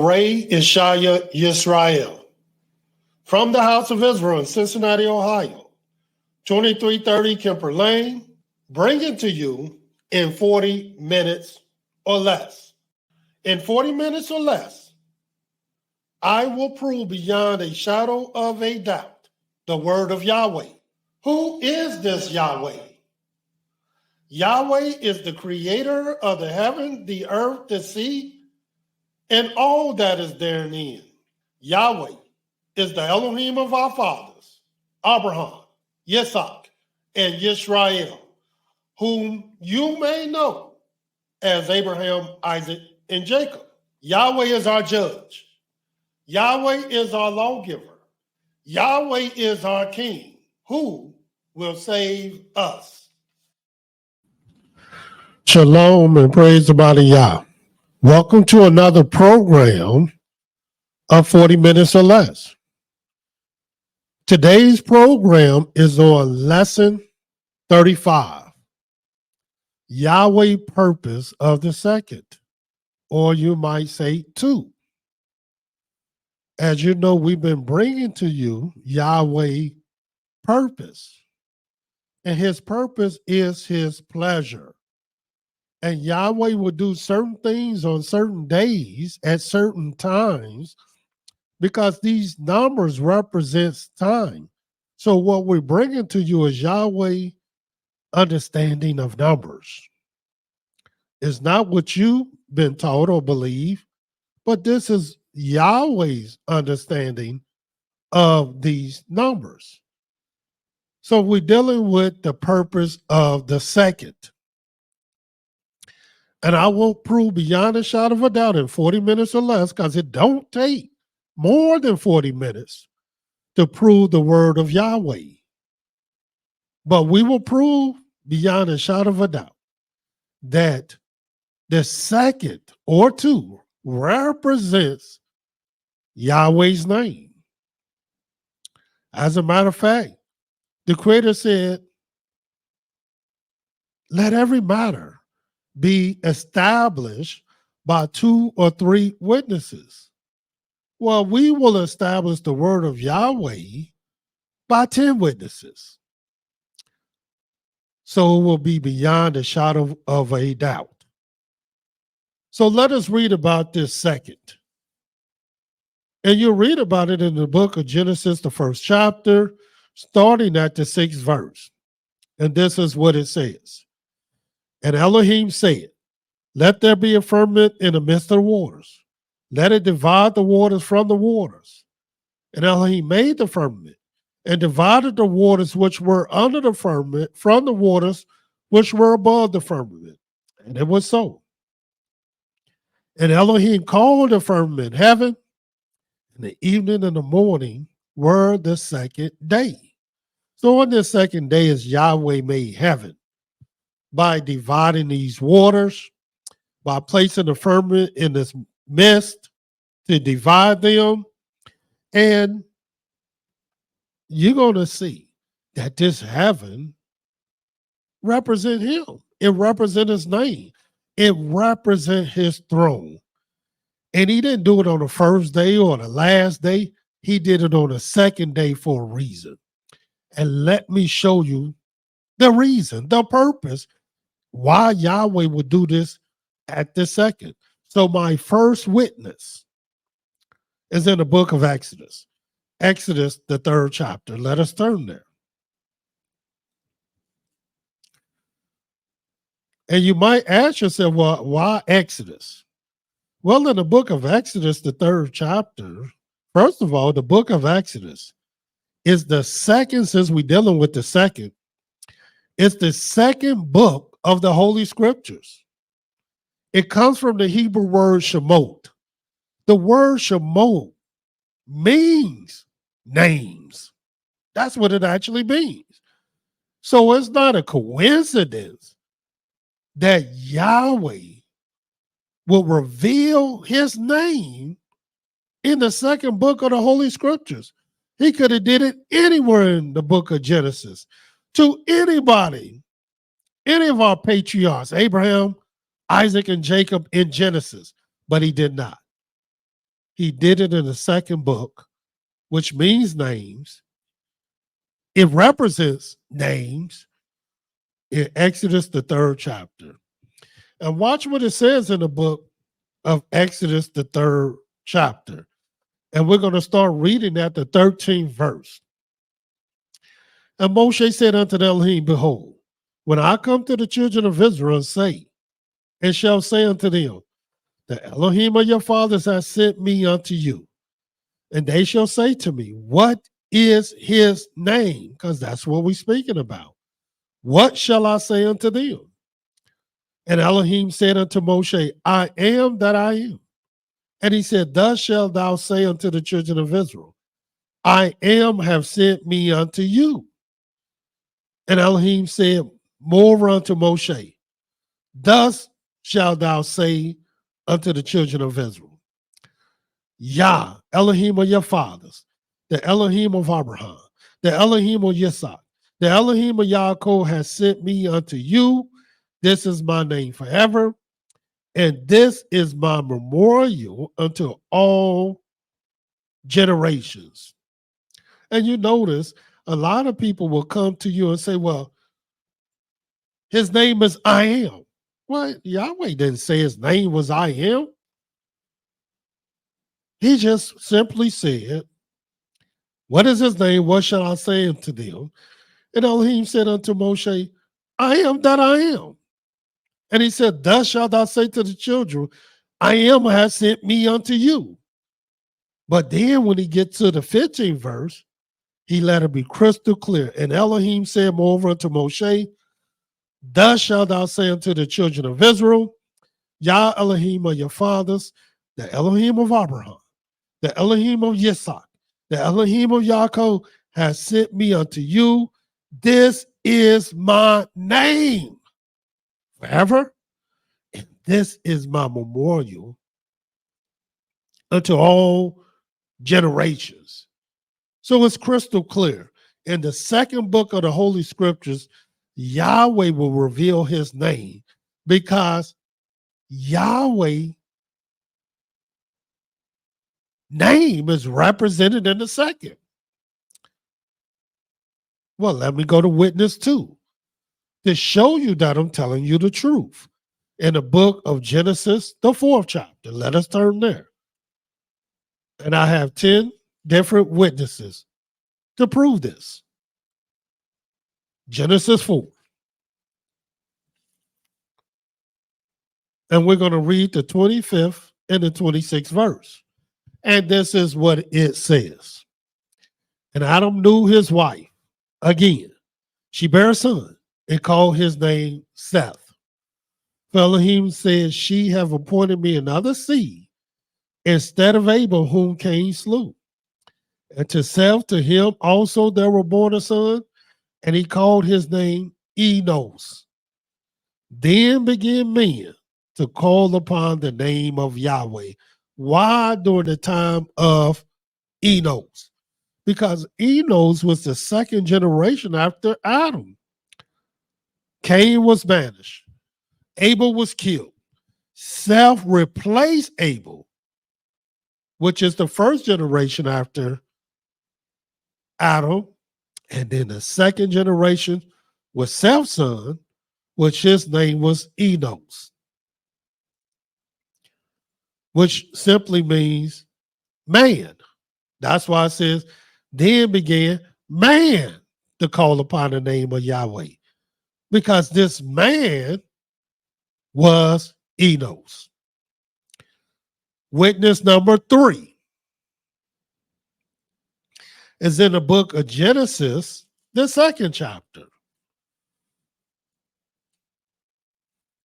Moreh IshiYAH Yisrael. From the House of Israel in Cincinnati, Ohio, 2330 Kemper Lane, bringing to you in 40 minutes or less. In 40 minutes or less, I will prove beyond a shadow of a doubt the word of Yahweh. Who is this Yahweh? Yahweh is the creator of the heaven, the earth, the sea, and all that is therein. Yahweh is the Elohim of our fathers, Abraham, Yitzhak, and Yisrael, whom you may know as Abraham, Isaac, and Jacob. Yahweh is our judge. Yahweh is our lawgiver. Yahweh is our king, who will save us. Shalom and praise the mighty Yah. Welcome to another program of 40 minutes or less. Today's program is on lesson 35, Yahweh purpose of the second, or you might say 2. As you know, we've been bringing to you Yahweh purpose, and his purpose is his pleasure. And Yahweh will do certain things on certain days at certain times because these numbers represents time. So what we're bringing to you is Yahweh understanding of numbers. It's not what you've been taught or believe, but this is Yahweh's understanding of these numbers. So we're dealing with the purpose of the second. And I will prove beyond a shadow of a doubt in 40 minutes or less, because it don't take more than 40 minutes to prove the word of Yahweh. But we will prove beyond a shadow of a doubt that the second or 2 represents Yahweh's name. As a matter of fact, the Creator said, let every matter be established by 2 or 3 witnesses. Well, we will establish the word of Yahweh by 10 witnesses. So it will be beyond a shadow of a doubt. So let us read about this second. And you'll read about it in the book of Genesis, the 1st chapter, starting at the 6th verse. And this is what it says. And Elohim said, let there be a firmament in the midst of the waters. Let it divide the waters from the waters. And Elohim made the firmament and divided the waters which were under the firmament from the waters which were above the firmament. And it was so. And Elohim called the firmament heaven, and the evening and the morning were the second day. So on this second day is Yahweh made heaven by dividing these waters, by placing the firmament in this midst to divide them. And you're going to see that this heaven represents him. It represents his name. It represents his throne. And he didn't do it on the first day or the last day. He did it on the second day for a reason. And let me show you the reason, the purpose, why Yahweh would do this at the second. So my first witness is in the book of Exodus. Exodus, the 3rd chapter. Let us turn there. And you might ask yourself, well, why Exodus? Well, in the book of Exodus, the 3rd chapter, first of all, the book of Exodus is the second, since we're dealing with the second, it's the second book of the Holy Scriptures. It comes from the Hebrew word Shemot. The word Shemot means names. That's what it actually means. So it's not a coincidence that Yahweh will reveal his name in the second book of the Holy Scriptures. He could have did it anywhere in the book of Genesis to anybody, any of our patriarchs, Abraham, Isaac, and Jacob in Genesis, but he did not. he did it in the second book, which means names. It represents names in Exodus, the 3rd chapter. And watch what it says in the book of Exodus, the 3rd chapter. And we're going to start reading at the 13th verse. And Moshe said unto Elohim, behold, when I come to the children of Israel and say, and shall say unto them, the Elohim of your fathers has sent me unto you. And they shall say to me, what is his name? Because that's what we're speaking about. What shall I say unto them? And Elohim said unto Moshe, I am that I am. And he said, thus shalt thou say unto the children of Israel, I am have sent me unto you. And Elohim said more unto Moshe, thus shalt thou say unto the children of Israel, Yah, Elohim of your fathers, the Elohim of Abraham, the Elohim of Yitzhak, the Elohim of Yaakov has sent me unto you. This is my name forever, and this is my memorial unto all generations. And you notice a lot of people will come to you and say, well, his name is I am. Well, Yahweh didn't say his name was I am. He just simply said, what is his name? What shall I say unto them? And Elohim said unto Moshe, I am that I am. And he said, thus shalt thou say to the children, I am has sent me unto you. But then when he gets to the 15th verse, he let it be crystal clear. And Elohim said moreover unto Moshe, thus shalt thou say unto the children of Israel, Yah Elohim of your fathers, the Elohim of Abraham, the Elohim of Yitzhak, the Elohim of Yaakov has sent me unto you. This is my name forever, and this is my memorial unto all generations. So it's crystal clear. In the second book of the Holy Scriptures, Yahweh will reveal his name because Yahweh name is represented in the second. Well, let me go to witness 2 to show you that I'm telling you the truth. In the book of Genesis, the 4th chapter, let us turn there. And I have 10 different witnesses to prove this. Genesis 4. And we're going to read the 25th and the 26th verse. And this is what it says. And Adam knew his wife again. She bare a son and called his name Seth. For Elohim said, she have appointed me another seed instead of Abel, whom Cain slew. And to Seth, to him also there were born a son, and he called his name Enos. Then began men to call upon the name of Yahweh. Why during the time of Enos? Because Enos was the second generation after Adam. Cain was banished. Abel was killed. Seth replaced Abel, which is the first generation after Adam. And then the second generation was Seth's son, which his name was Enos, which simply means man. That's why it says, then began man to call upon the name of Yahweh, because this man was Enos. Witness number 3 is in the book of Genesis, the 2nd chapter.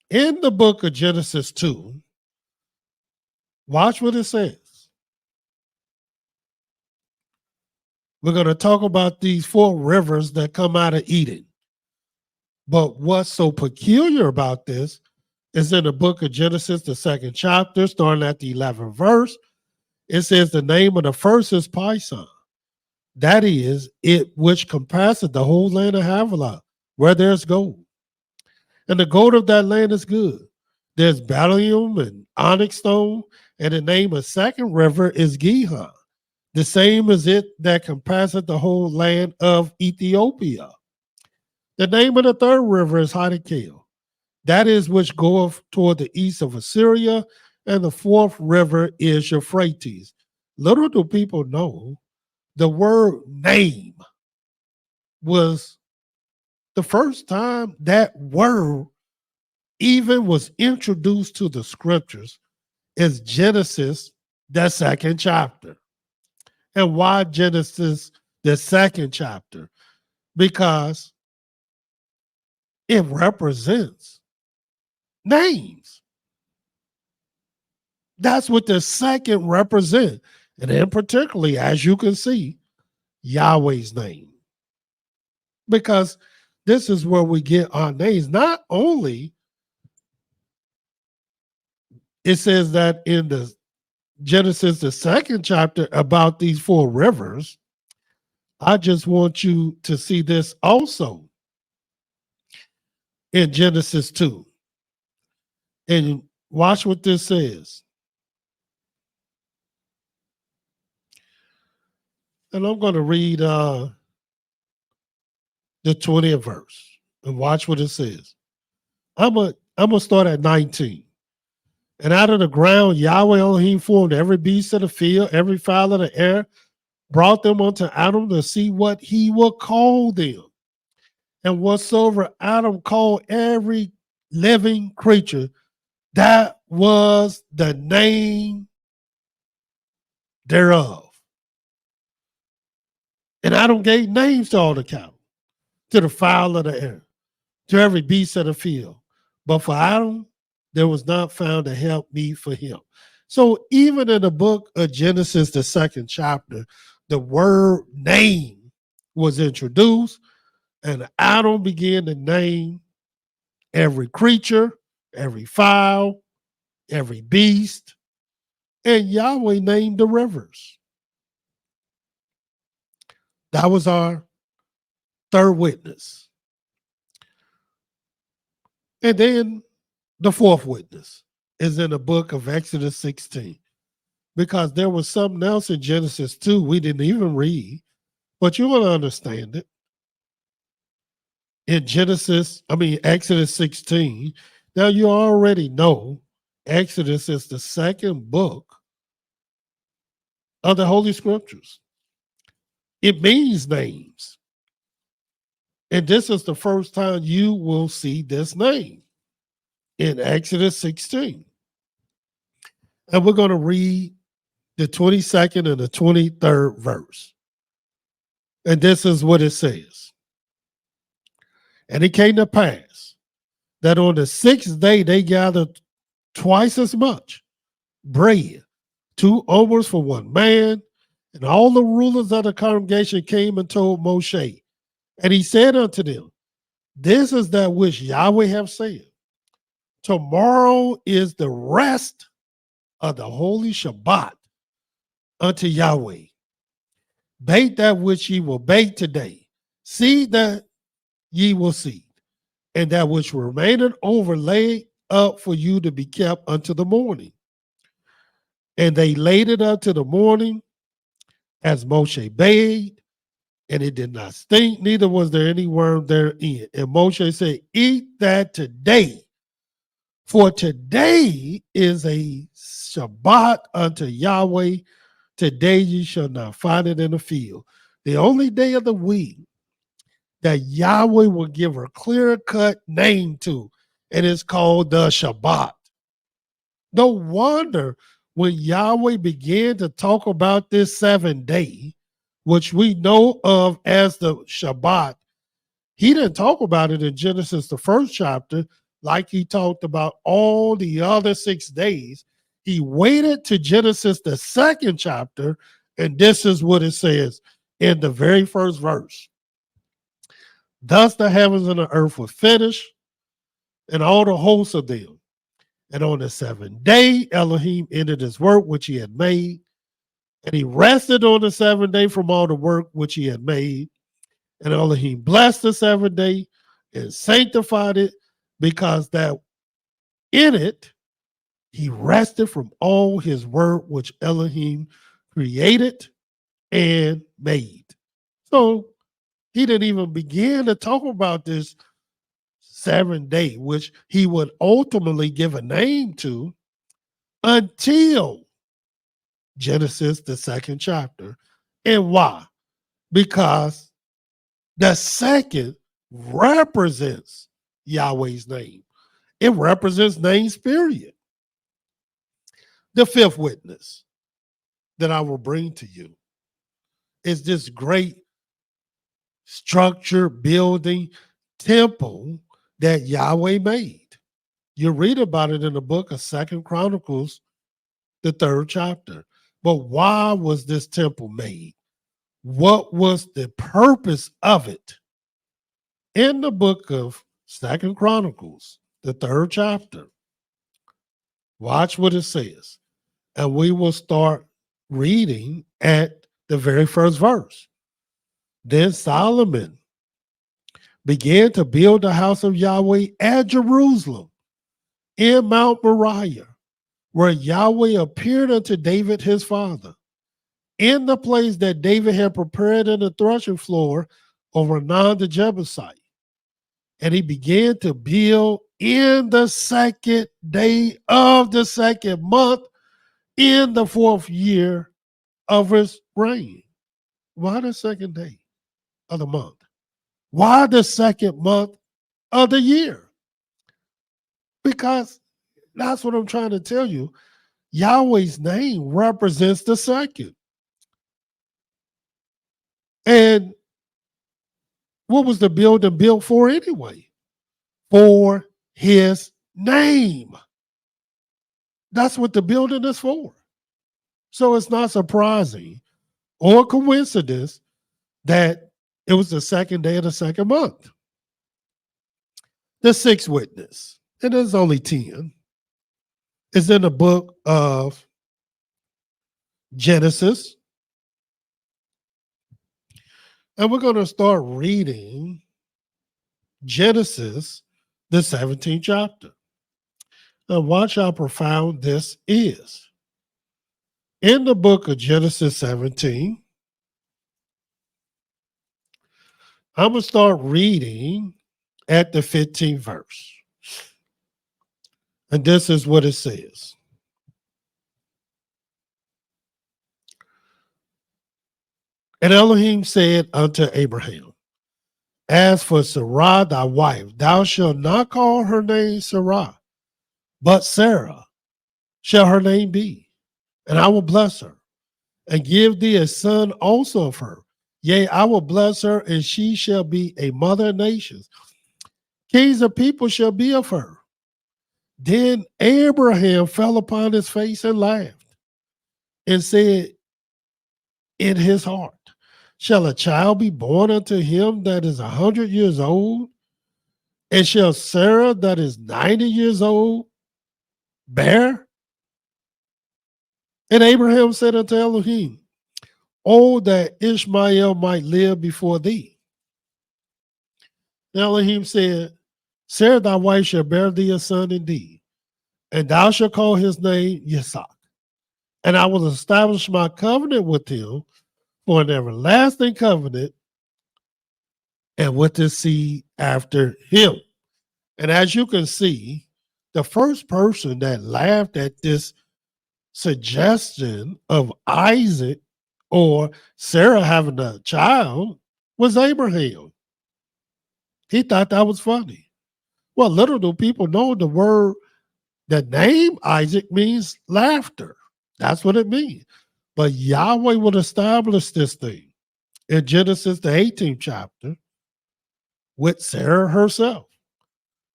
In the book of Genesis 2, watch what it says. We're going to talk about these 4 rivers that come out of Eden. But what's so peculiar about this is in the book of Genesis, the 2nd chapter, starting at the 11th verse, it says the name of the first is Pison. That is, it which compasseth the whole land of Havilah, where there's gold. And the gold of that land is good. There's bdellium and onyx stone, And the name of second river is Gihon, the same as it that compasseth the whole land of Ethiopia. The name of the third river is Hiddekel, that is which goeth toward the east of Assyria, and the fourth river is Euphrates. Little do people know the word name was the first time that word even was introduced to the scriptures is Genesis, the second chapter. And why Genesis, the second chapter? Because it represents names. That's what the second represent. And then particularly, as you can see, Yahweh's name. Because this is where we get our names. Not only it says that in the Genesis, the second chapter, about these four rivers, I just want you to see this also in Genesis 2. And watch what this says. And I'm going to read the 20th verse and watch what it says. I'm gonna start at 19. And out of the ground, Yahweh Elohim formed every beast of the field, every fowl of the air, brought them unto Adam to see what he would call them. And whatsoever Adam called every living creature, that was the name thereof. And Adam gave names to all the cattle, to the fowl of the air, to every beast of the field. But for Adam, there was not found a help meet for him. So even in the book of Genesis, the second chapter, the word name was introduced, and Adam began to name every creature, every fowl, every beast, and Yahweh named the rivers. That was our third witness. And then the fourth witness is in the book of Exodus 16, because there was something else in Genesis 2 we didn't even read, but you will understand it. In Exodus 16, now you already know Exodus is the second book of the Holy Scriptures. It means names. And this is the first time you will see this name in Exodus 16. And we're going to read the 22nd and the 23rd verse. And this is what it says. And it came to pass that on the sixth day they gathered twice as much bread, 2 omers for one man. And all the rulers of the congregation came and told Moshe. And he said unto them, this is that which Yahweh have said. Tomorrow is the rest of the holy Shabbat unto Yahweh. Bake that which ye will bake today. Seed that ye will seed. And that which remaineth over lay up for you to be kept unto the morning. And they laid it up to the morning as Moshe bade, and it did not stink, neither was there any worm therein. And Moshe said, eat that today, for today is a Shabbat unto Yahweh. Today ye shall not find it in the field. The only day of the week that Yahweh will give a clear-cut name to, and it's called the Shabbat. No wonder when Yahweh began to talk about this 7th day, which we know of as the Shabbat, he didn't talk about it in Genesis, the first chapter, like he talked about all the other 6 days. He waited to Genesis, the second chapter, and this is what it says in the very first verse. Thus the heavens and the earth were finished, and all the hosts of them. And on the 7th day, Elohim ended his work which he had made, and he rested on the 7th day from all the work which he had made. And Elohim blessed the 7th day and sanctified it, because that in it He rested from all his work which Elohim created and made. So he didn't even begin to talk about this 7th day, which he would ultimately give a name to until Genesis, the 2nd chapter. And why? Because the 2nd represents Yahweh's name. It represents names, period. The 5th witness that I will bring to you is this great structure, building, temple that Yahweh made. You read about it in the book of 2nd Chronicles, the 3rd chapter. But why was this temple made? What was the purpose of it? In the book of 2nd Chronicles, the 3rd chapter, watch what it says. And we will start reading at the very first verse. Then Solomon began to build the house of Yahweh at Jerusalem in Mount Moriah, where Yahweh appeared unto David his father, in the place that David had prepared in the threshing floor over Nan the Jebusite. And he began to build in the 2nd day of the 2nd month in the 4th year of his reign. Why the 2nd day of the month? Why the 2nd month of the year? Because that's what I'm trying to tell you. Yahweh's name represents the 2nd. And what was the building built for anyway? For his name. That's what the building is for. So it's not surprising or coincidence that it was the 2nd day of the 2nd month. The 6th witness, and there's only 10, is in the book of Genesis. And we're going to start reading Genesis, the 17th chapter. Now watch how profound this is. In the book of Genesis 17, I'm going to start reading at the 15th verse. And this is what it says. And Elohim said unto Abraham, as for Sarah thy wife, thou shalt not call her name Sarah, but Sarah shall her name be. And I will bless her, and give thee a son also of her. Yea, I will bless her, and she shall be a mother of nations. Kings of people shall be of her. Then Abraham fell upon his face and laughed, and said in his heart, shall a child be born unto him that is 100 years old? And shall Sarah that is 90 years old bear? And Abraham said unto Elohim, oh, that Ishmael might live before thee. And Elohim said, Sarah thy wife shall bear thee a son indeed, and thou shalt call his name Yitzhak. And I will establish my covenant with him for an everlasting covenant, and with his seed after him. And as you can see, the first person that laughed at this suggestion of Isaac or Sarah having a child was Abraham. He thought that was funny. Well, little do people know the name Isaac means laughter. That's what it means. But Yahweh would establish this thing in Genesis, the 18th chapter, with Sarah herself.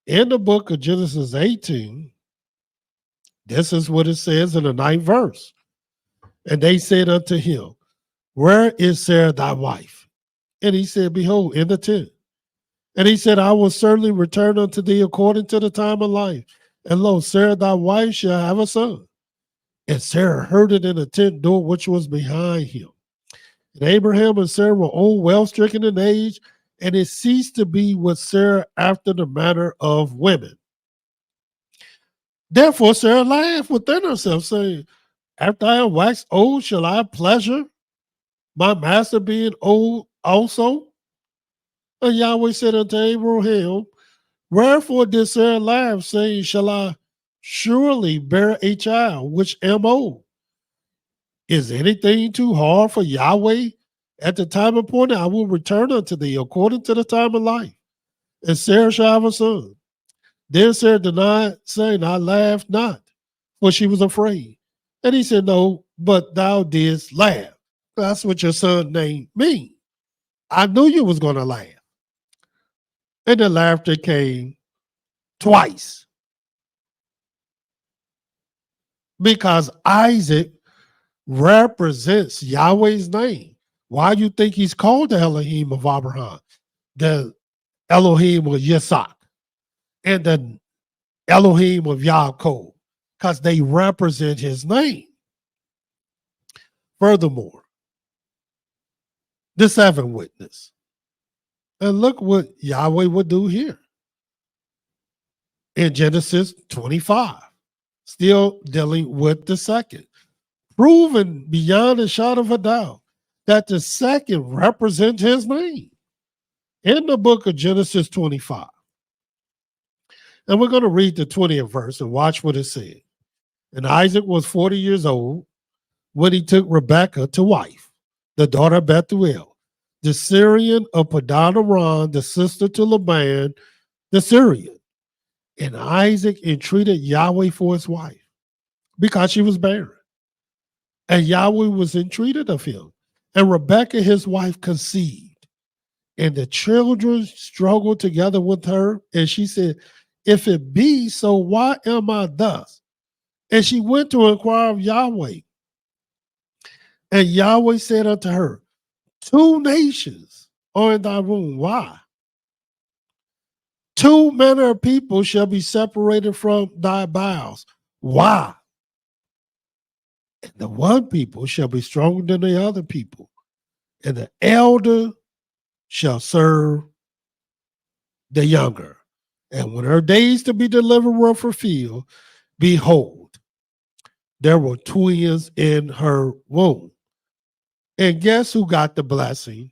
In the book of Genesis 18, this is what it says in the 9th verse. And they said unto him, where is Sarah thy wife? And he said, behold, in the tent. And he said, I will certainly return unto thee according to the time of life. And lo, Sarah thy wife shall have a son. And Sarah heard it in the tent door which was behind him. And Abraham and Sarah were old, well stricken in age, and it ceased to be with Sarah after the manner of women. Therefore Sarah laughed within herself, saying, after I am waxed old, shall I have pleasure, my master being old also? And Yahweh said unto Abraham, wherefore did Sarah laugh, saying, shall I surely bear a child which am old? Is anything too hard for Yahweh? At the time appointed, I will return unto thee according to the time of life, and Sarah shall have a son. Then Sarah denied, saying, I laughed not, for she was afraid. And he said, no, but thou didst laugh. That's what your son name means. I knew you was going to laugh. And the laughter came twice because Isaac represents Yahweh's name. Why do you think he's called the Elohim of Abraham, the Elohim of Yitzhak, and the Elohim of Yaakov? Because they represent his name. Furthermore, the seventh witness. And look what Yahweh would do here in Genesis 25, still dealing with the second, proven beyond a shadow of a doubt that the second represents his name in the book of Genesis 25. And we're going to read the 20th verse and watch what it said. And Isaac was 40 years old when he took Rebekah to wife, the daughter of Bethuel, the Syrian of Padan Aram, the sister to Laban, the Syrian. And Isaac entreated Yahweh for his wife because she was barren. And Yahweh was entreated of him. And Rebekah, his wife, conceived. And the children struggled together with her. And she said, if it be so, why am I thus? And she went to inquire of Yahweh. And Yahweh said unto her, 2 nations are in thy womb. Why? 2 manner of people shall be separated from thy bowels. Why? And the one people shall be stronger than the other people, and the elder shall serve the younger. And when her days to be delivered were fulfilled, behold, there were twins in her womb. And guess who got the blessing?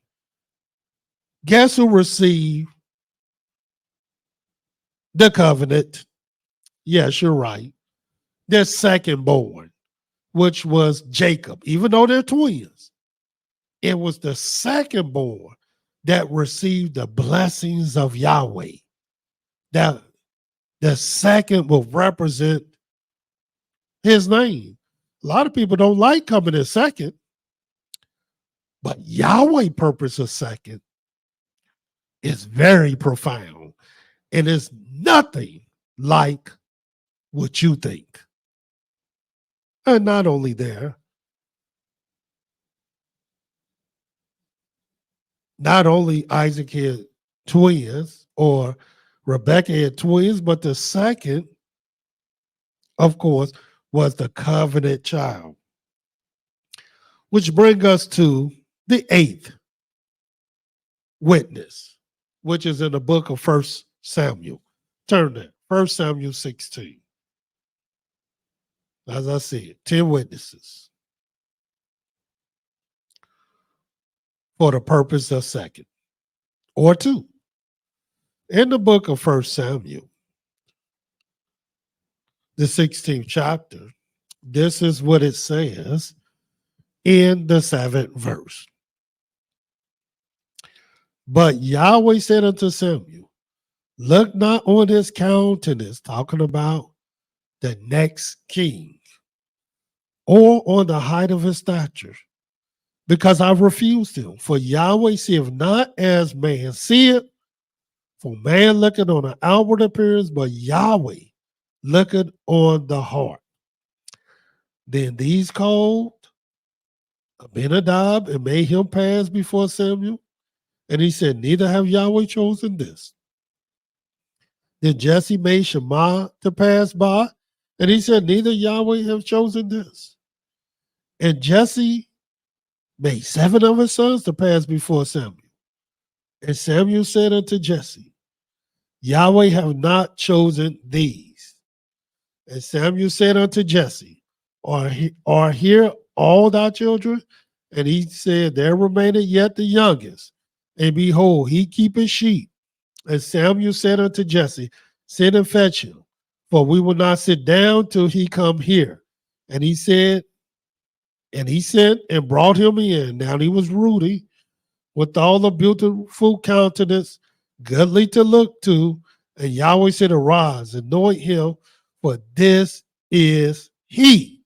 Guess who received the covenant? Yes, you're right. Their second born, which was Jacob. Even though they're twins, it was the second born that received the blessings of Yahweh. That the second will represent his name. A lot of people don't like coming in second, but Yahweh purpose of second is very profound. And it's nothing like what you think. And not only there, not only Isaac had twins or Rebekah had twins, but the second, of course, was the covenant child. Which brings us to the 8th witness, which is in the book of 1 Samuel. Turn there, 1 Samuel 16. As I said, 10 witnesses for the purpose of second or 2. In the book of 1 Samuel, the 16th chapter, this is what it says in the 7th verse. But Yahweh said unto Samuel, look not on his countenance, talking about the next king, or on the height of his stature, because I've refused him. For Yahweh seeth not as man seeth, for man looketh on the outward appearance, but Yahweh looketh on the heart. Then these called Abinadab and made him pass before Samuel. And he said, neither have Yahweh chosen this. Then Jesse made Shammah to pass by. And he said, neither Yahweh have chosen this. And Jesse made 7 of his sons to pass before Samuel. And Samuel said unto Jesse, Yahweh have not chosen these. And Samuel said unto Jesse, are here all thy children? And he said, there remaineth yet the youngest. And behold, he keepeth sheep. And Samuel said unto Jesse, send and fetch him, for we will not sit down till he come here. And he said, and he sent and brought him in. Now he was ruddy, with all the beautiful countenance, goodly to look to. And Yahweh said, arise, anoint him, for this is he.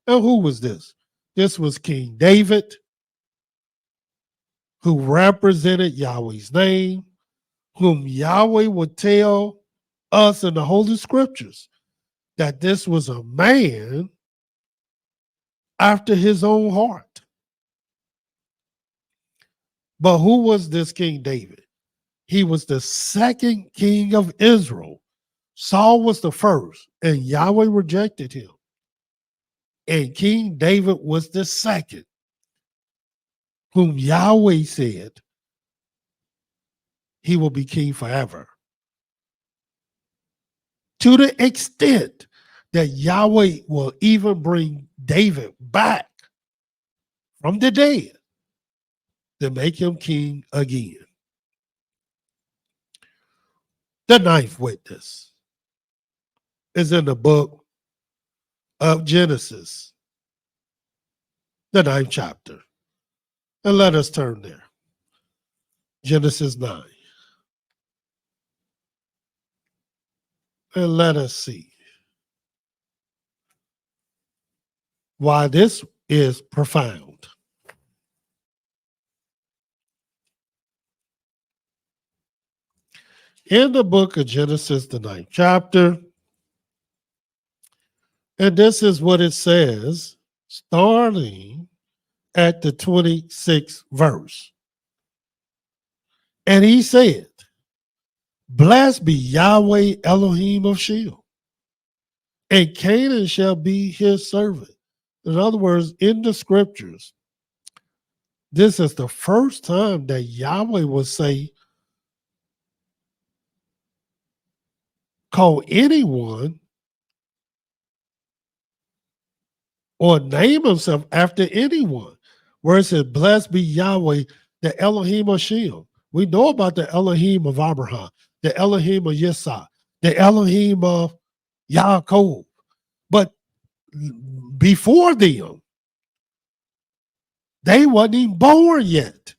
And who was this? This was King David, who represented Yahweh's name, whom Yahweh would tell us in the Holy Scriptures that this was a man after his own heart. But who was this King David? He was the second king of Israel. Saul was the first, and Yahweh rejected him. And King David was the second, whom Yahweh said he will be king forever. To the extent that Yahweh will even bring David back from the dead to make him king again. The ninth witness is in the book of Genesis, the ninth chapter. And let us turn there. Genesis 9. And let us see why this is profound. In the book of Genesis, the ninth chapter, and this is what it says, starting at the 26th verse. And he said, blessed be Yahweh Elohim of Shem, and Canaan shall be his servant. In other words, in the scriptures, this is the first time that Yahweh will say, call anyone or name himself after anyone. Where it says, blessed be Yahweh, the Elohim of Shem. We know about the Elohim of Abraham, the Elohim of Yitzhak, the Elohim of Yaakov. But before them, they wasn't even born yet.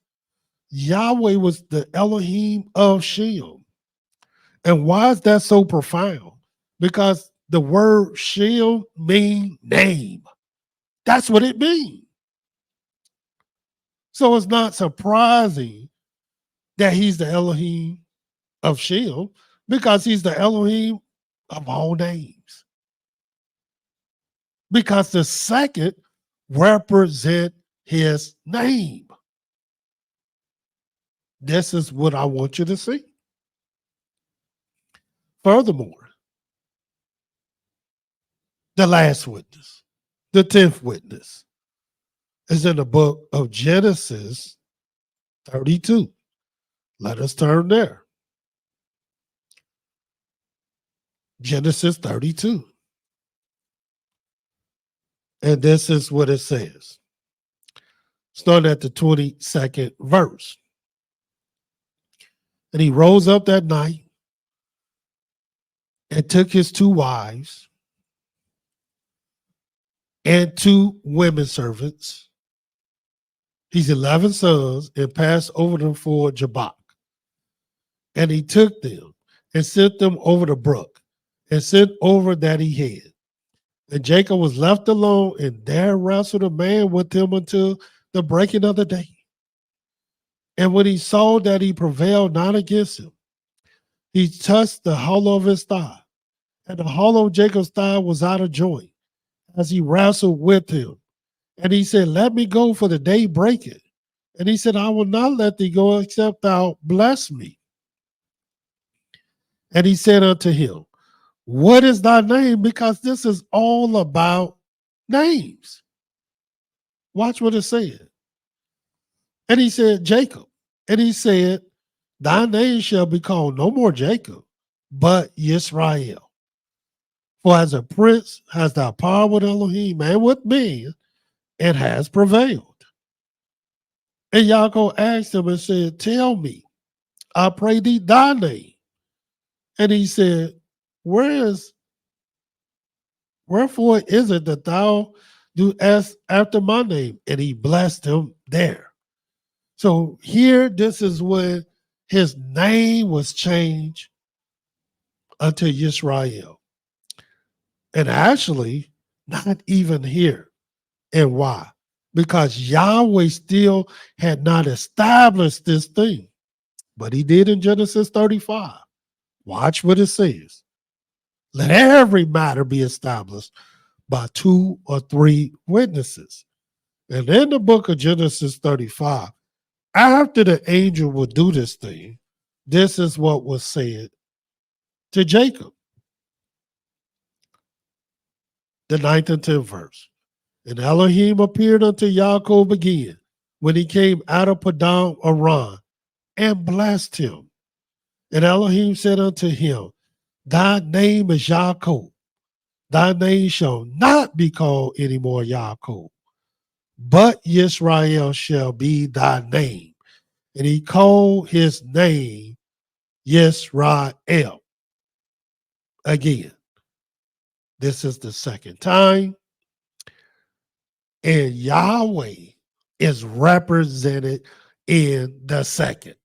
Yahweh was the Elohim of Shem. And why is that so profound? Because the word Shem means name. That's what it means. So it's not surprising that he's the Elohim of Shem, because he's the Elohim of all names. Because the second represent his name. This is what I want you to see. Furthermore, the last witness, the 10th witness, is in the book of Genesis 32. Let us turn there. Genesis 32. And this is what it says. Starting at the 22nd verse. And he rose up that night and took his 2 wives and 2 women servants, his 11 sons, and passed over them for Jabbok. And he took them and sent them over the brook, and sent over that he had. And Jacob was left alone, and there wrestled a man with him until the breaking of the day. And when he saw that he prevailed not against him, he touched the hollow of his thigh, and the hollow of Jacob's thigh was out of joint as he wrestled with him. And he said, let me go, for the day breaketh. And he said, I will not let thee go, except thou bless me. And he said unto him, what is thy name? Because this is all about names. Watch what it said. And he said, Jacob. And he said, thy name shall be called no more Jacob, but Yisrael. For as a prince has thou power with Elohim and with men, and has prevailed. And Yaakov asked him and said, tell me, I pray thee thy name. And he said, wherefore is it that thou do ask after my name? And he blessed him there. So here, this is when his name was changed unto Yisrael. And actually, not even here. And why? Because Yahweh still had not established this thing. But he did in Genesis 35. Watch what it says. Let every matter be established by 2 or 3 witnesses. And in the book of Genesis 35, after the angel would do this thing, this is what was said to Jacob. The 9th and 10th verse. And Elohim appeared unto Jacob again when he came out of Padan Aram and blessed him. And Elohim said unto him, thy name is Jacob. Thy name shall not be called any more Jacob, but Yisrael shall be thy name. And he called his name Yisrael. Again, this is the second time. And Yahweh is represented in the second.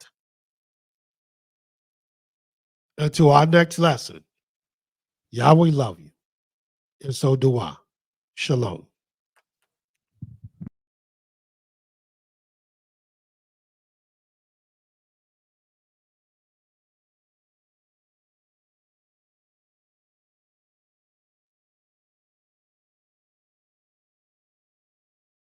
Until our next lesson, Yahweh love you, and so do I. Shalom.